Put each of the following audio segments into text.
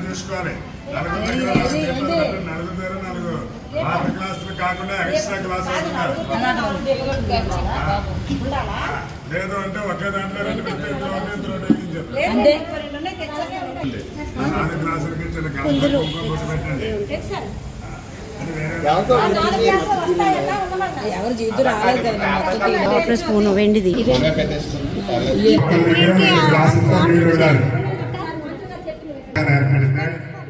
చూసుకోవాలి. నలుగురు వాటర్ క్లాసులు కాకుండా ఎక్స్ట్రా క్లాస్ లేదు అంటే ఒకే దాంట్లో రెండు పెట్టి నాలుగు క్లాసులకి ఇచ్చిన పెట్టండి. ఎవరు జీతు రాలేదు స్పూన్ వెండిది ఏర్పడితే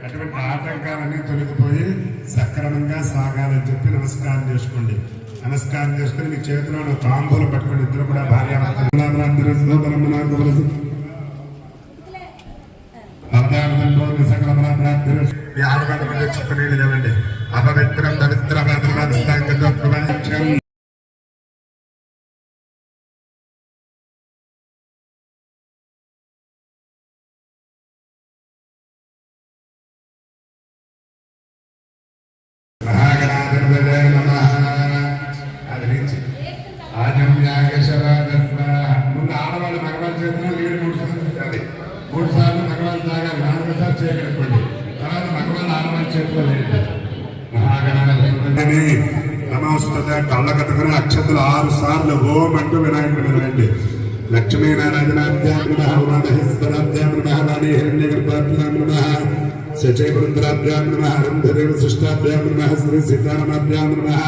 అటువంటి ఆటంకాలన్నీ తొలగిపోయి సక్రమంగా సాగాలని చెప్పి నమస్కారం చేసుకోండి. నమస్కారం చేసుకుని మీ చేతిలో తాంబూలు పట్టుకుని ఇద్దరు కూడా చెప్పనీళ్ళు చదవండి. అపవిత్రం పవిత్ర ముందు ఆడవాళ్ళు మగవాళ్ళ చేతిలో నీళ్ళు 3 సార్లు పెట్టాలి. 3 సార్లు మగవాళ్ళు తాగాలి. 4 సార్లు చేయగలుగుకోండి. తర్వాత మగవాళ్ళు ఆడవాళ్ళ చేతిలో లేదు. మహాగణాధిపతి నమోస్తుత కళ్ళ కట్టుకుని అక్షతులు 6 సార్లు ఓం అంటూ వినాయకుడి మీద రండి. లక్ష్మీనారాయణాభ్యాం నమః ఉమామహేశ్వరాభ్యాం నమః వాణి హిరణ్యగర్భాభ్యాం నమః సచైవరుద్రాభ్యాం నమః రంధదేవ సృష్టాభ్యాం నమః శ్రీ సీతారామాభ్యాం నమః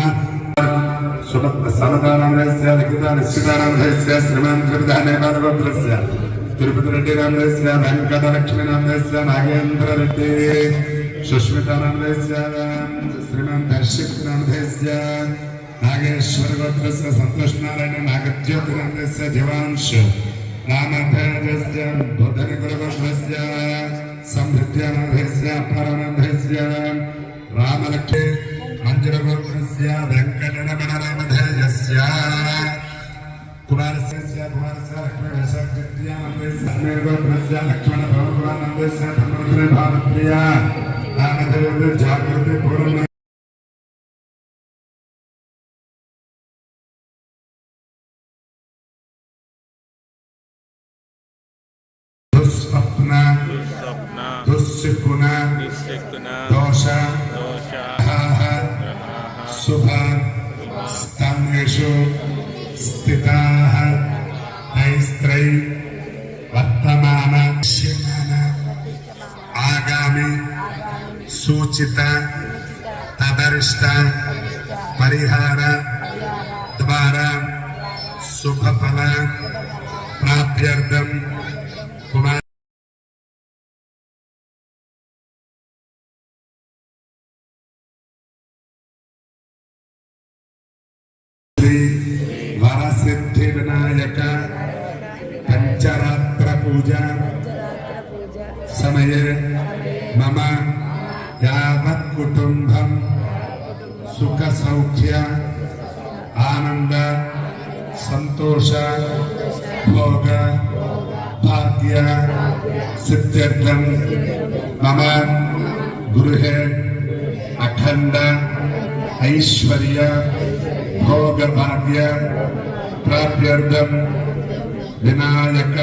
తిరుపతి రెడ్డి రామదేశ్య వెంకట లక్ష్మీ నామదేశ్య నాగేంద్ర రెడ్డి సుష్మితారామదేశ్య శ్రీమాన్ దర్శక్ నామదేశ్య నాగేశ్వర గోత్రస్య సంతోష్ నారాయణ నాగజ్యోతి నామదేశ్య జీవాంశ్ నామధేజస్య బుద్ధని గురుగోత్రస్య సమృద్ధ్య నామదేశ్య అపారనామదేశ్య రామలక్ష్మి మంజుల గోత్రస్య వెంకటరమణ రామధేయస్య కుమారస్య లక్ష్మణ లక్ష్మణ భగవానందస్య ధర్మపుత్రి భావప్రియ నామదేవ జాగృతి పూర్ణ దుస్వప్న దుస్సికున దోష శుభ స్థానేషు స్థితాః ఐస్త్రై వర్తమాన ఆగామి సూచిత తదరిష్ట పరిహార ద్వారా శుభఫల ప్రాప్త్యర్థం కుమార్ వరసిద్ధి వినాయక పంచరాత్ర పూజ సమయే మమ యావత్ కుటుంబం సుఖ సౌఖ్య ఆనంద సంతోష భోగ భాగ్య సిద్ధ్యర్థం మమ గృహే అఖండ ఐశ్వర్య భోగ భాగ్య ప్రాప్త్యర్థం వినాయక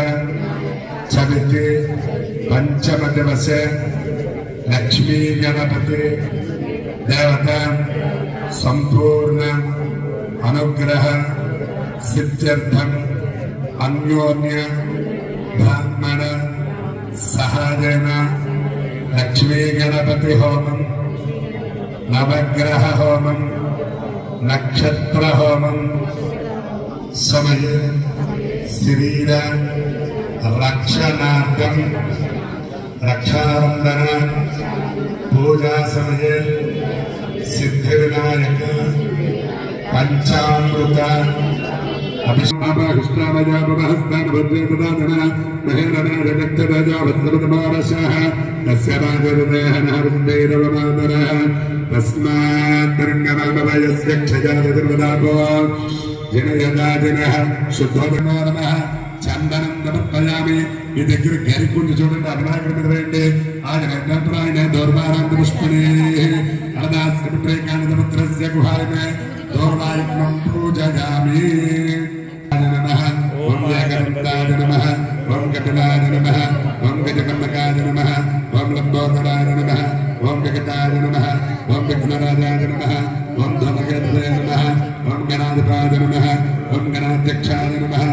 చవితి పంచమ దివసే లక్ష్మీ గణపతి దేవత సంపూర్ణ అనుగ్రహ సిద్ధ్యర్థం అన్యోన్య బ్రాహ్మణ సహాయేన లక్ష్మీ గణపతి హోమం నవగ్రహ హోమం నక్షత్ర హోమం సమయే శరీర రక్షణార్థం రక్షాబంధన పూజా సమయే సిద్ధి వినాయక పంచామృత చందనం సమర్పయామి. మీ దగ్గర గరికుండి చూడండి, అభినాయకుడి మీద వేయండి. ఆయన దౌర్భారాంత పుష్పణి అర్ధాశ్రమిత్రేకానందపుత్రస్య గుహారిమే దౌర్భాయకం పూజయామి. गजलाय नमः ओम गजकर्णकाय नमः ओम लंबोदराय नमः ओम विकटाय नमः ओम विघ्नराजाय नमः ओम धनगेन्द्राय नमः ओम गणाधिपाय नमः ओम गणाध्यक्षाय नमः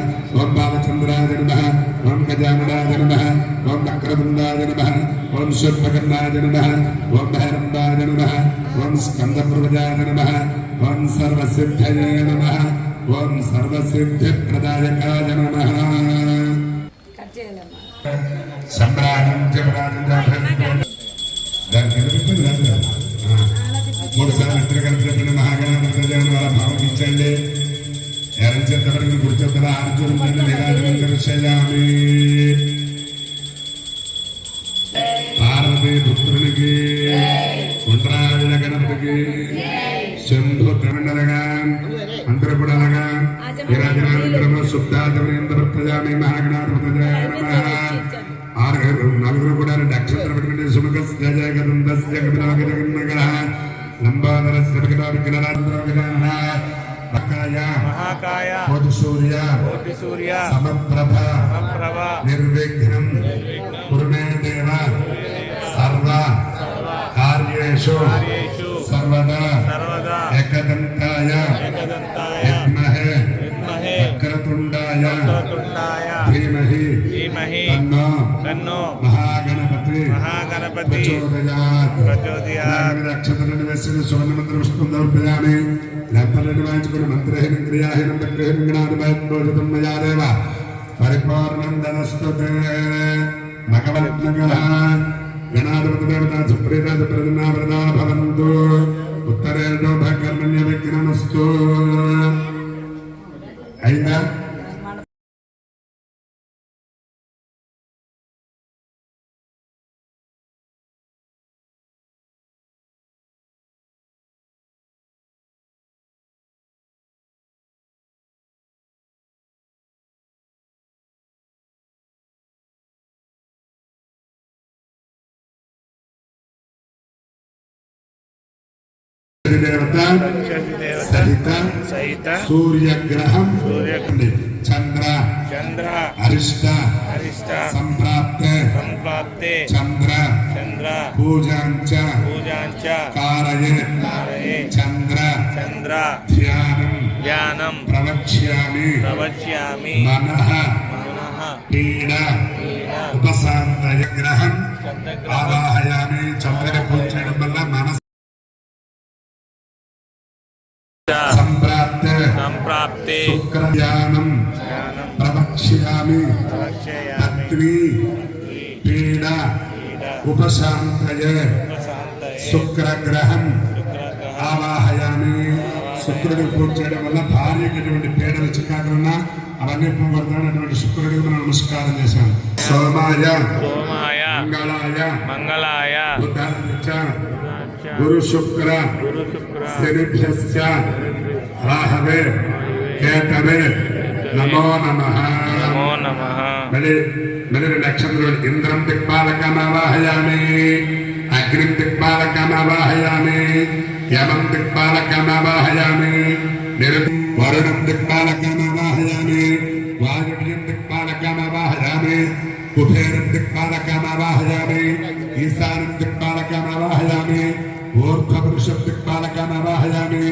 ओम बालचंद्राय नमः ओम गजाननाय नमः ओम वक्रतुंडाय नमः ओम शूर्पकर्णाय नमः ओम भैरवाय नमः ओम स्कंदप्रभुजाय नमः ओम सर्वसिद्धये नमः ओम सर्वसिद्धिप्रदायकाय नमः सम्राजं మూడు సార్లు ఇద్దరు మహాగణాధిపతి వాళ్ళ భావం ఇచ్చండి ఎరం చేతవరకు గుర్తొద్దల ఆర్జున నిరాజయామి పార్వతీ పుత్రునికి కుండ్రావిల గణపతికి శంభు త్రిమండలగా అందరూ కూడా అలాగా ఈ రాజనాంద్రము శుద్ధాచమని మహాగణాధిపతి నలుగురు కూడా అక్షంతరం పెట్టుకుంటే సుముఖస్య महाकाय कोटि सूर्य समप्रभ निर्विघ्नं कुरु मे देव सर्व कार्येषु सर्वदा एकदन्ताय विद्महे वक्रतुण्डाय धीमहि तन्नो महागणपति प्रचोदयात् नक्षत्राणि वेश्य सुवर्णमन्त्रं समर्पयामि लम्पलनि वाचकुल मन्त्रहीनं क्रियाहीनं विग्रहीनं गणाधिपतिं मया देव परिपूर्णं दनस्तुते भगवन्नगः गणाधिपतिदेवता सुप्रीता सुप्रसन्ना वरदा भवन्तु उत्तरेषु भगर्मण्य विघ्नमस्तु अयिंदा देवता सहित सूर्यग्रहं चंद्र अरिष्ट संप्राप्ते चंद्र पूजांच कारये चंद्र ध्यानं प्रवक्ष्यामि मनः पीडा उपशान्तये ग्रहं आवाहयामि चंद्र पूजनं वल्ल मनस संप्राप्ते शुक्रज्ञानं प्रवक्ष्यामि पत्नी पीडा उपशान्तये शुक्रग्रहं आवाहयामि శుక్రుడికి పూజ చేయడం వల్ల భార్యకి ఎటువంటి పీడలు చికాకులున్నా అవన్నీ పోగొడతానటువంటి శుక్రుడికి మనం నమస్కారం చేశాం సోమాయ మంగళాయ గురు శుక్ర శనిభ్యశ్చ రాహవే కేతవే నమో నమః మళ్ళీ నక్షత్రులు ఇంద్రం దిక్పాలకమావాహయామి అగ్నిం దిక్పాలకమావాహయామి यमं दिक्पालकमावाहयामि वरुणं दिक्पालकमावाहयामि वायुव्यं दिक्पालकमावाहयामि कुबेरं दिक्पालकमावाहयामि ईशानं दिक्पालकमावाहयामि ऊर्ध्वपुरुषं दिक्पालकमावाहयामि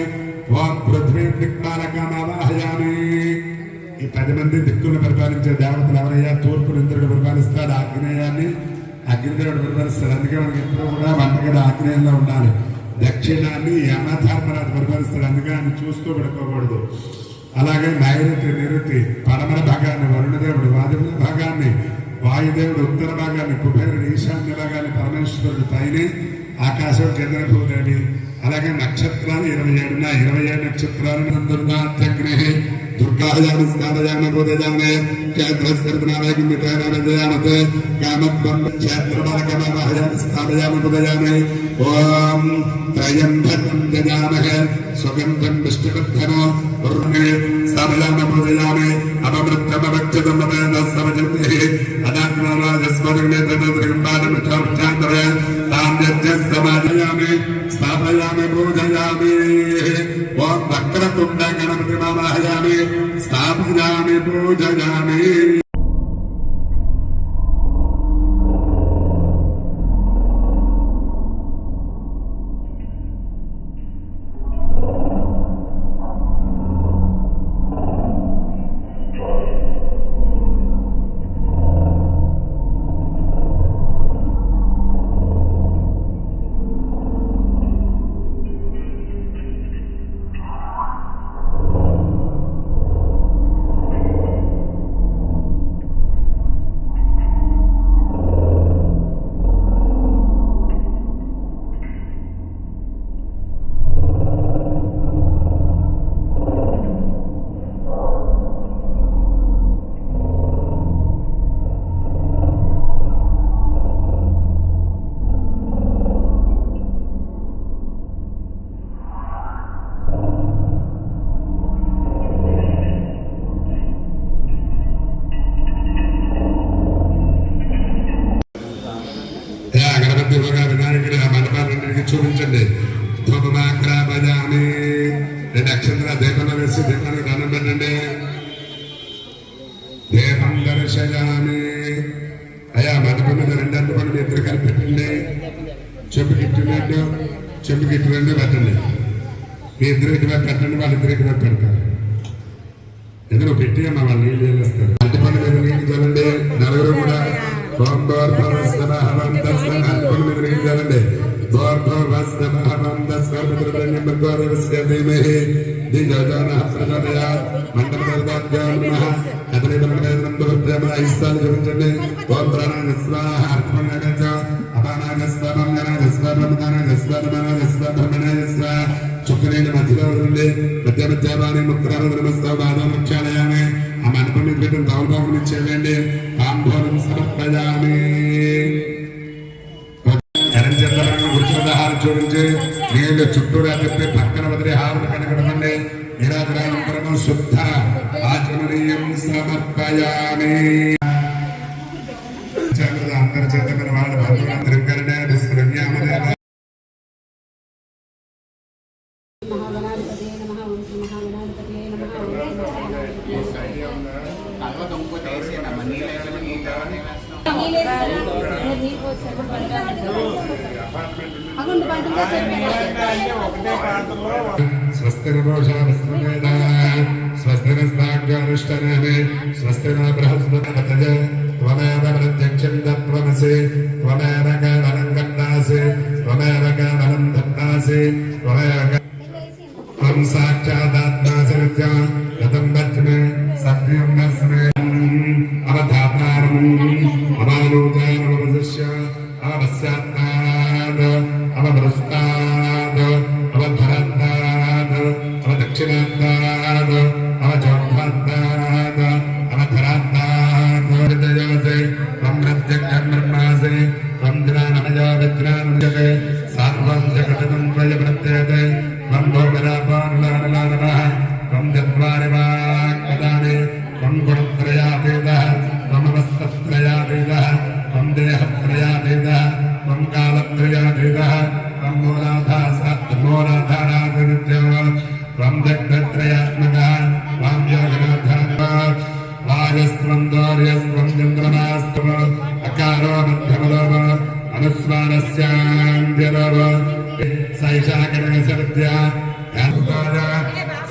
ओं पृथ्वीं दिक्पालकमावाहयामि ఈ 10 మంది దిక్కులను పరిపాలించే దేవతలు ఎవరయ్యా? తూర్పు ఇంద్రుడు పరిపాలిస్తాడు, ఆగ్నేయాన్ని అగ్నిదేవుడు పరిపాలిస్తాడు. అందుకే మనకి ఎప్పుడు కూడా వంటగడ ఆగ్నేయంలో ఉండాలి. దక్షిణాన్ని యమధర్మరాజు పరిపాలిస్తాడు, అందుకే ఆయన చూస్తూ పడుకోకూడదు. అలాగే నైరుతి పడమర భాగాన్ని వరుణదేవుడు, వాయువ్య భాగాన్ని వాయుదేవుడు, ఉత్తర భాగాన్ని కుబేరుడు, ఈశాన్య భాగాన్ని పరమేశ్వరుడు, పైన ఆకాశం చంద్రభూదేవి. అలాగే నక్షత్రాలు 27 నక్షత్రాలు దుర్గాగ్నే दुर्गायाम स्थापयाम बोधयाम क्षेत्रस्त्रनामयं मित्रामजयामते कामत्वं क्षेत्रबालकमावहयाम स्थापयाम बोधयाम ओम त्रयंबकं जयामहे सुगन्धं विष्णुवर्धनो उर्मे स्थापयाम बोधयाम अपमृत्यमवक्षतं समजते अदात्मराजस्वरणे तदृगम्बानं मित्रावृत्तान्तरे ताम्यज्ञ समाजयामि स्थापयाम बोधयामि ओम वक्रतुण्ड गणपतिमावाहयामि स्थापयामि पूजयामि చూపించండి. ధూపమాగ్రాపజామి 2 అక్షంతల దీపంలో వేసి దీపానికి దండం పెట్టండి. దీపం దర్శయామి. అయ్యా మధుపు మీద 2 అరటిపళ్ళు మీ ఇద్దరు కలిపి పెట్టండి. చెంపుకి ఇటు 2 పెట్టండి. మీ ఇద్దరు ఇటువైపు పెట్టండి, వాళ్ళిద్దరు ఇటువైపు పెడతారు. ఎందుకు పెట్టి అమ్మ వాళ్ళు నీళ్ళు వేస్తారు. అరటిపండు మీద నీళ్ళు చల్లండి. నలుగురు కూడా అరటిపండు మీద నీళ్ళు చల్లండి. చూపించండి. చుక్కనేని మధ్యలో ఉండి మధ్య మధ్యాన్ని ముక్తాలు నమస్కారాలయాన్ని ఆ మండపం మీద పెట్టిన తౌలబాబులు ఇచ్చేయండి. తాంబూలం సమర్పయామి. గుర్తుహారం చూపించి నీళ్ళు చుట్టూరా తిప్పి పక్కన వదిలి హారం కనగడమండి. నిరాజరాజం శుద్ధ ఆచమనీయం సమర్పయామి. అందరి చేత వాళ్ళ బంధువులందరూ స్వస్తి స్వస్తిరస్తాగ్యానుష్ఠానే స్వస్తి బృహస్పతిపతయ త్వమేవ ప్రత్యక్షం తత్వమసి త్వమేవ కేవలం కర్తాసి త్వమేవ కేవలం దత్తాసి త్వమేవ త్వం సాక్షాదాత్మాసి నిత్యం రతం వచ్మే సత్యం వస్మే అవధాతారం అమానూజానమవశిష్య అవపశ్చాత్తాద్ అవభ్రస్తాద్ అవధరత్తాద్ అవదక్షిణాత్తాద్ అవచౌఢాత్తాద్ అవధరాత్తాద్ విదయోసే త్వం ప్రత్యక్షం బ్రహ్మాసి త్వం జ్ఞానమయో విజ్ఞానమయతే సర్వం జగతం త్వయ ప్రత్యయతే త్వం భోగరాపానులానలానవః త్వం చత్వారి వాక్పదాని త్వం గుణత్రయాతీతః త్వమవస్థత్రయాతీతః త్వం దేహత్రయాతీతః త్వం కాలత్రయాతీతః త్వం మూలాధారాదిత్యో త్వం జగత్రయాత్మకः త్వం యోగనాథः వాయుస్త్వం దౌర్యస్త్వం చంద్రమాస్త్వం అకారో మధ్యమలోభ అనుస్వారస్యాంధ్యలోభ సైషాకరణశక్త్య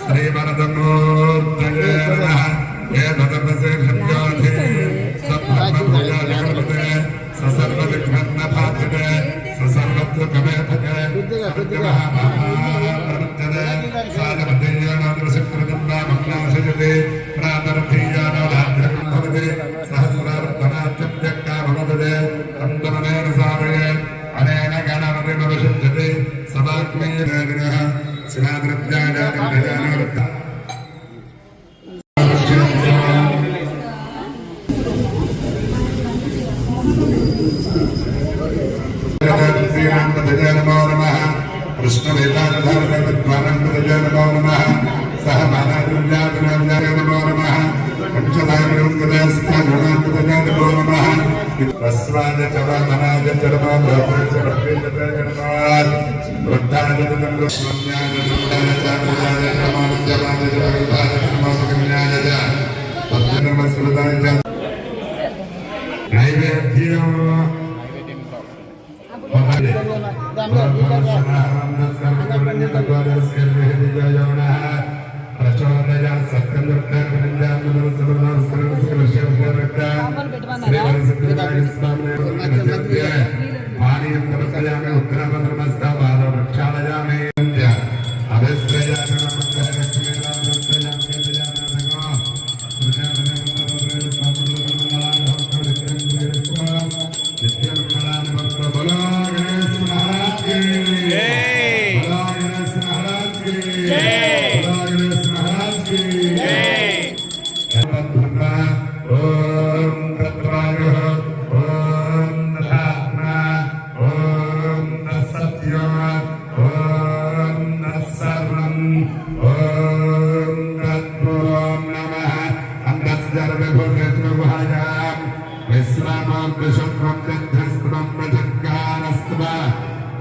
శ్రీవరదమూర్తయే నమః ఏతదపసే శబ్దాధి సబ్రహ్మభూయా జగత్పతే ససర్వవిఘ్నపాత్రే ససర్వత్ర కమేధకే సత్యమహామహాప్రవర్తతే సాధపతేయానాదృశకృతంబా మంగళాశయతే ప్రాతరథీయానాదాభ్యం భవతే సహస్రావర్తనాత్యక్కా భవతే తందమనేన సారయే అనేన గణపతిమవిశుద్ధతే సదాత్మేన శివాద్రవ్యాజాతిర్గజానవృత్త నమో నమః కృష్ణవేదాధారణం నమో నమః సహ మానాద్రవ్యాజనాయ నమో నమః పంచదాయనమో నమః తస్వాద చవమనాయ చరమో బ్రహ్మచర్యజనమాత్ వృద్ధాయ తంద్రస్మన్యాయ నమః చార్యాయ నమః జవాయ నమః తద్నమస్కృతాయ నైవేద్యం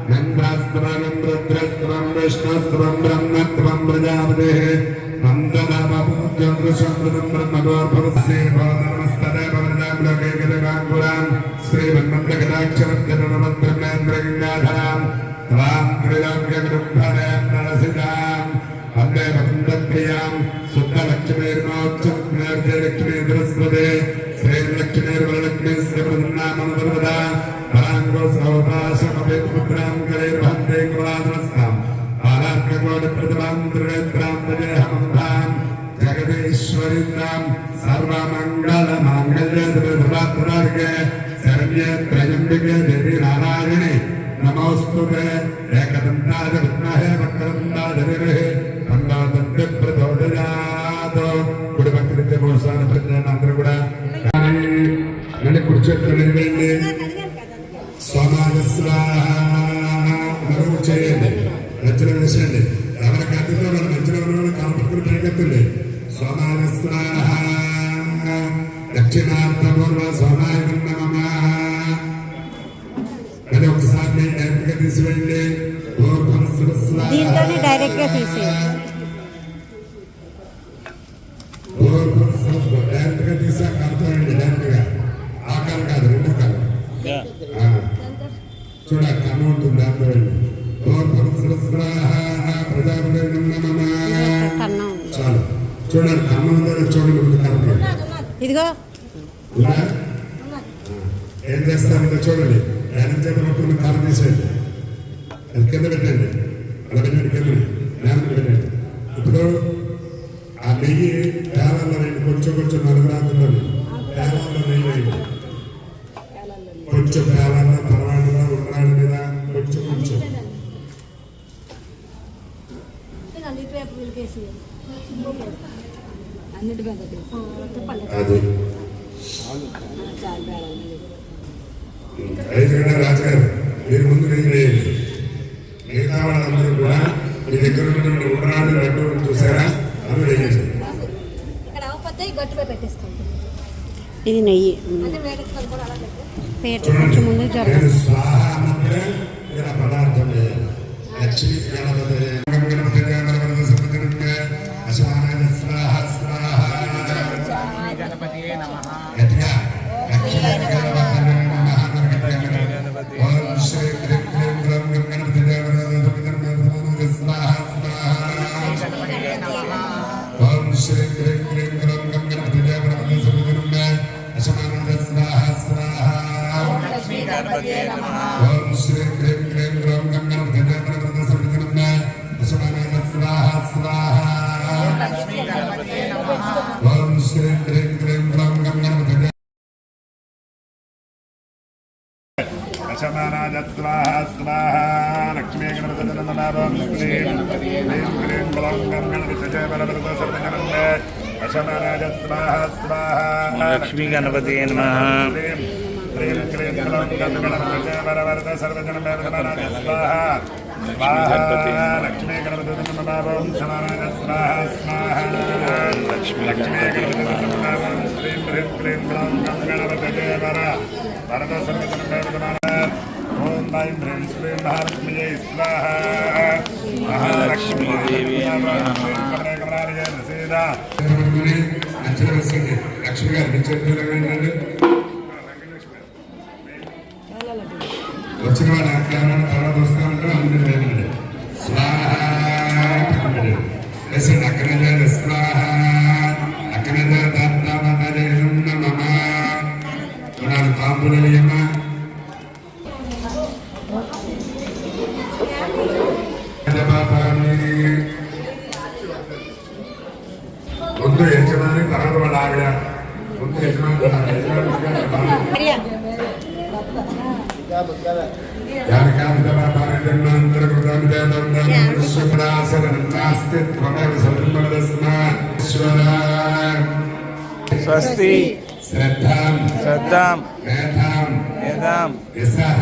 नंदास्तवनं रुद्रस्तवं विष्णुस्तवं ब्रह्मत्वं प्रजापतेः नन्दनामपूज्यं कृष्णं ब्रह्मदोर्भवस्य भवनमस्तदेव वरदां लोके गदगाङ्कुरां श्रीमन्मन्दकटाक्षरत्यनवद्ब्रह्मेन्द्रगङ्गाधरां त्वां त्रिलोक्यगुरुभरां नरसितां वन्दे वन्दप्रियां शुद्धलक्ष्मीर्मोक्षलक्ष्मीर्जयलक्ष्मी बृहस्पते श्रीलक्ष्मीर्वरलक्ष्मी श्रीप्रसन्नामनुपदा पराङ्गो सौभाषमभिपुत्रां कलेर्भन्ते कुलादनस्तां बालार्ककोटिप्रतिभां त्रिनेत्रां तजेहमन्धां जगदीश्वरीन्द्रां सर्वमङ्गलमाङ्गल्यप्रतिभात्तरार्गे शरण्ये त्र्यम्बिके देवी नारायणे नमोस्तुते एकदन्ताय विद्महे वक्रतुण्डाय धीमहि तन्नो दन्तिः प्रचोदयात् कुडिपक्कृत्य भूषाण ప్రజ్ఞాన అందరూ కూడా నన్ను కూర్చోబెట్టండి స్వామాగస్వాహ చేయండి రచన వేసేయండి ఎవరికి అర్థంలో మన మధ్యలో ఉన్న కాంపట్టుకుని పైకెత్తండి స్వామాగస్వాహ దక్షిణార్థపూర్వ స్వామాయ నమః అని ఒకసారి డైరెక్ట్ గా తీసివేయండి దీంట్లోనే డైరెక్ట్ గా తీసేయండి డైరెక్ట్ గా తీసా కడతానండి డైరెక్ట్ గా ఆకారం కాదు రెండు కాదు చూడాలి కన్ను ఉంటుంది దాంట్లో చాలు చూడండి కన్ను ఉందో చూడండి ముందు కనపడండి ఇదిగో ఏం చేస్తారంటే చూడండి ధ్యానం చేపట్టుకుని కాలు తీసేయండి అది కింద పెట్టండి అలా పెట్టండి కింద ధ్యానం పెట్టండి ఇప్పుడు ఆ నెయ్యి పేలాల్లో వేయండి కొంచెం కొంచెం నలుగురాకుల్లో పేలాల్లో నెయ్యి వేయండి కొంచెం పేలాల్లో పరవాళ్ళలో ఉండ్రాళ్ళ మీద కొంచెం కొంచెం అది 5 గంటల రాజుగారు మీరు ముందు నెయ్యి వేయండి మిగతా వాళ్ళందరూ కూడా మీ దగ్గర ఉన్నటువంటి ఉండ్రాళ్ళు లడ్డు చూసారా అవి వేయండి ఇది నెయ్యి పేట కొంచెం ముందు జరగదు స్వాహ అన్నప్పుడే మీరు ఆ పదార్థం వేయాలి లక్ష్మీ గణపతి గణపతి గణపతి సముద్రంగా అశాన స్వాహ స్వాహ గణపతియే నమః గట్టిగా లక్ష్మీ గణపతి నమః ఓం శ్రీ క్లీం క్లీం గ్లం గణపతి దేవరాజ సముద్రం స్వాహ స్వాహ గణపతియే నమః ఓం శ్రీ క్లీం క్లీం గ్లం గణపతి దేవరాజ సముద్రం అశాన స్వాహ స్వాహ లక్ష్మీ గణపతియే నమః ఓం శ్రీ క్లీం క్లీం గ్లం గణపతి దేవరాజ సముద్రం అశాన స్వాహ స్వాహ లక్ష్మీ గణపతియే నమః ఓం శ్రీ క్లీం క్లీం గ్లం గణపతి అశమానాజ స్వాహ స్వాహ లక్ష్మీ గణపతి నమః క్లీం క్లీం క్లీం గ్లం గణపతి దేవరాజ సముద్రం అశమానాజ స్వాహ స్వాహ లక్ష్మీ గణపతియే నమః క్లీం క్లీం గ్లం గణపతి దేవరాజ సర్వజన మేధమానాజ స్వాహ స్వాహ లక్ష్మీ గణపతి నమః శమానాజ స్వాహ స్వాహ లక్ష్మీ గణపతి నమః శ్రీం హ్రీం క్లీం గ్లం గణపతి దేవరాజ సర్వజన మేధమానాజ ఓం ఐం హ్రీం శ్రీం మహాలక్ష్మీయై స్వాహ మహాలక్ష్మీ దేవి లక్ష్మి గారికి చెప్పండి వచ్చిన వాళ్ళు ఆజ్ఞానం తర్వాత వస్తూ ఉంటారు అందరూ వేయండి స్వాహ వేసండి అక్కడే చేయాలి స్వాహ అక్కడే నమ కొనాలి తాంబూలు అమ్మా ముందు యజమాని తర్వాత వాళ్ళ ఆవిడ ముందు యజమాని స్వస్తి శ్రద్ధాం శ్రద్ధాం మేధాం వేదాం యశః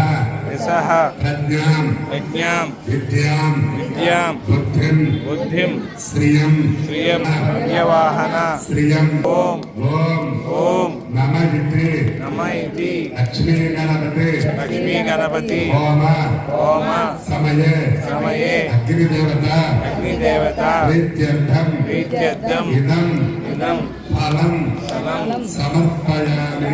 యశః ప్రజ్ఞాం ప్రజ్ఞాం విద్యాం విద్యాం బుద్ధిం బుద్ధిం శ్రియం శ్రియం పుణ్యవాహన శ్రియం ఓం ఓం ఓం నమ ఇతి నమ ఇతి లక్ష్మీ గణపతి లక్ష్మీ గణపతి హోమ హోమ సమయే సమయే అగ్నిదేవత అగ్నిదేవత ప్రీత్యర్థం ప్రీత్యర్థం ఇదం ఇదం ఫలం ఫలం సమర్పయామి